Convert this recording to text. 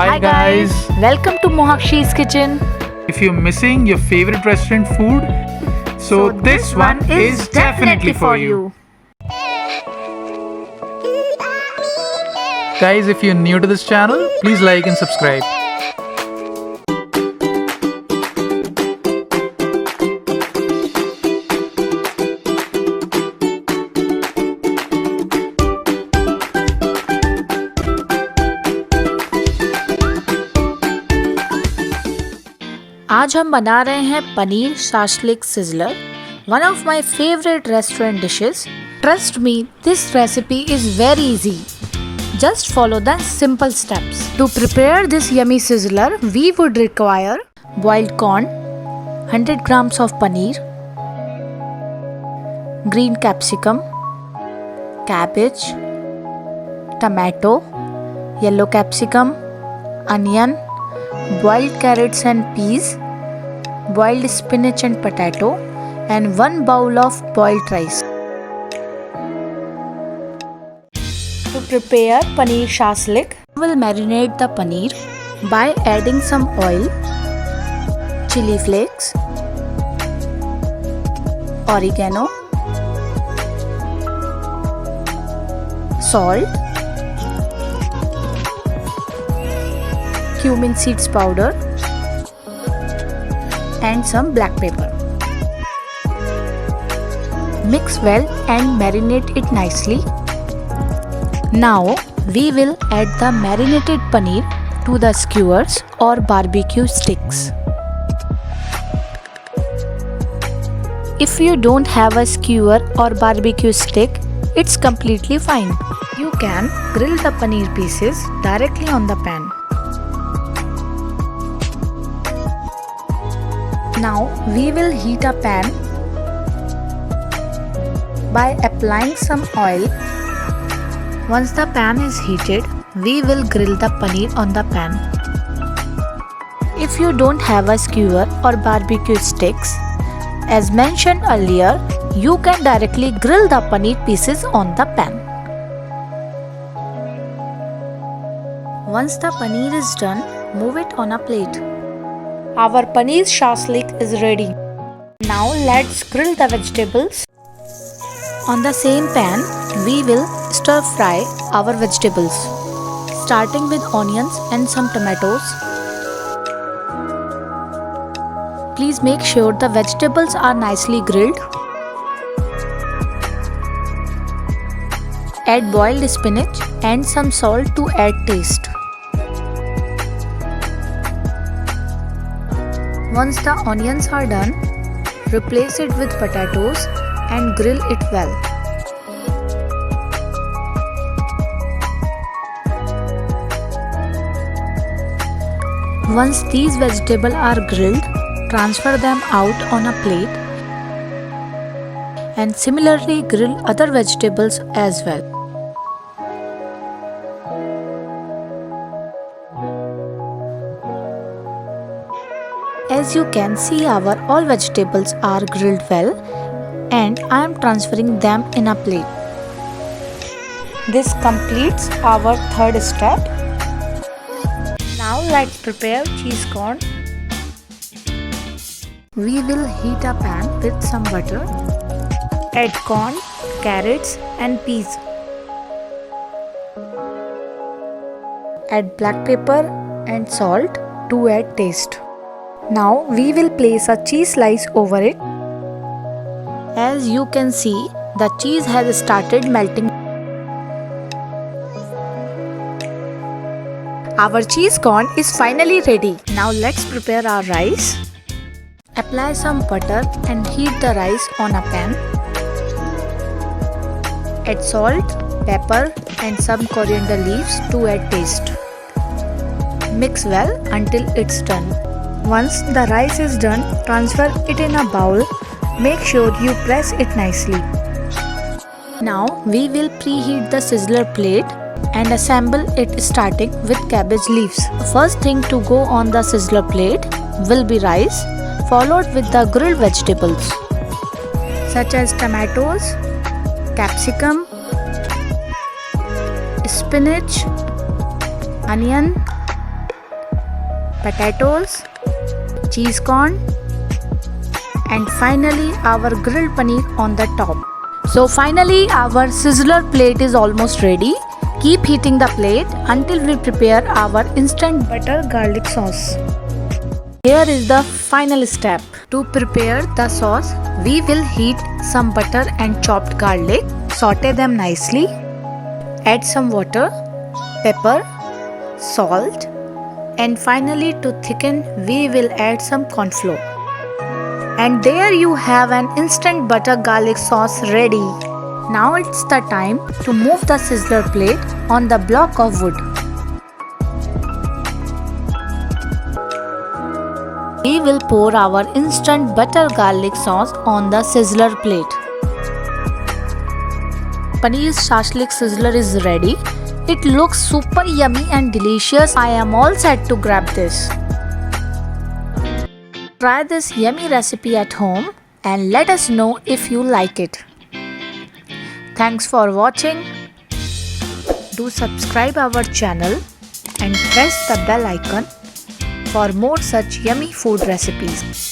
Hi guys, welcome to Mohakshi's kitchen. if you're missing your favorite restaurant food, so this one is definitely for you. Guys, if you're new to this channel, please like and subscribe. आज हम बना रहे हैं paneer shashlik sizzler, one of my favorite restaurant dishes. Trust me, this recipe is very easy. Just follow the simple steps. To prepare this yummy sizzler, we would require boiled corn, 100 grams of paneer, green capsicum, cabbage, tomato, yellow capsicum, onion, boiled carrots and peas, boiled spinach and potato, and 1 bowl of boiled rice. To prepare paneer shaslik, we will marinate the paneer by adding some oil, chili flakes, oregano, salt, cumin seeds powder, and some black pepper. Mix well and marinate it nicely. Now we will add the marinated paneer to the skewers or barbecue sticks. If you don't have a skewer or barbecue stick, it's completely fine. You can grill the paneer pieces directly on the pan. Now we will heat a pan by applying some oil. Once the pan is heated, we will grill the paneer on the pan. If you don't have a skewer or barbecue sticks, as mentioned earlier, you can directly grill the paneer pieces on the pan. Once the paneer is done, move it on a plate. Our paneer shaslik is ready. Now let's grill the vegetables. On the same pan, we will stir fry our vegetables, starting with onions and some tomatoes. Please make sure the vegetables are nicely grilled. Add boiled spinach and some salt to add taste. Once the onions are done, replace it with potatoes and grill it well. Once these vegetables are grilled, transfer them out on a plate and similarly grill other vegetables as well. As you can see, our all vegetables are grilled well and I am transferring them in a plate. This completes our third step. Now let's prepare cheese corn. We will heat a pan with some butter. Add corn, carrots and peas. Add black pepper and salt to add taste. Now we will place a cheese slice over it. As you can see, the cheese has started melting. Our cheese corn is finally ready. Now let's prepare our rice. Apply some butter and heat the rice on a pan. Add salt, pepper and some coriander leaves to add taste. Mix well until it's done. Once the rice is done, transfer it in a bowl. Make sure you press it nicely. Now we will preheat the sizzler plate and assemble it starting with cabbage leaves. The first thing to go on the sizzler plate will be rice, followed with the grilled vegetables such as tomatoes, capsicum, spinach, onion, potatoes, cheese corn, and finally our grilled paneer on the top. So finally our sizzler plate is almost ready. Keep heating the plate until we prepare our instant butter garlic sauce. Here is the final step. To prepare the sauce, we will heat some butter and chopped garlic. Saute them nicely. Add some water, pepper, salt, and finally to thicken we will add some corn flour. And there you have an instant butter garlic sauce ready. Now it's the time to move the sizzler plate on the block of wood. We will pour our instant butter garlic sauce on the sizzler plate. Paneer Shaslik Sizzler is ready. It looks super yummy and delicious. I am all set to grab this. Try this yummy recipe at home and let us know if you like it. Thanks for watching. Do subscribe our channel and press the bell icon for more such yummy food recipes.